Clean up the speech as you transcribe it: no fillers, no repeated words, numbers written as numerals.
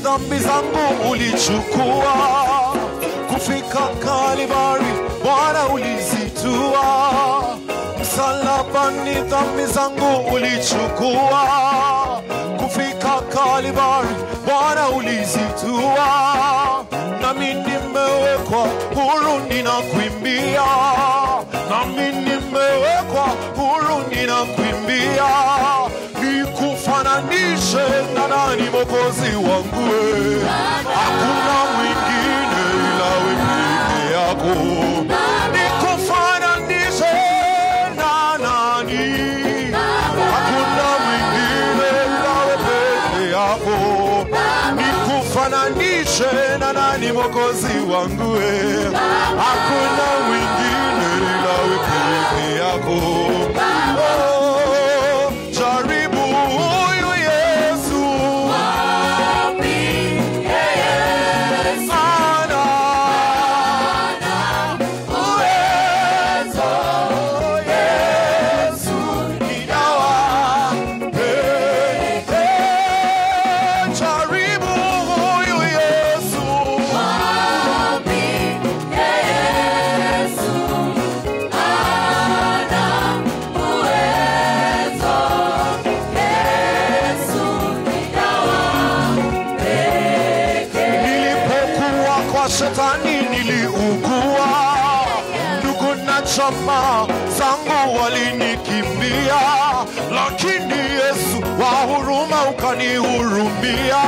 Dhambi zangu ulichukua, kufika Kalvari Bwana ulizitua. Msalabani dhambi zangu ulichukua, kufika Kalvari Bwana ulizitua. Nami nimewekwa huru ninakuimbia, nami nimewekwa huru ninakuimbia. Nikufananishe na nani Mwokozi wangu? Hakuna mwingine ila wewe peke yako. Nikufananishe na nani? Hakuna mwingine ila wewe peke yako. Nikufananishe na nani Mwokozi wangu? Hakuna mwingine ila wewe peke yako. Shetani niliugua, ndugu na jamaa zangu walinikimbia, lakini Yesu wa huruma ukanihurumia.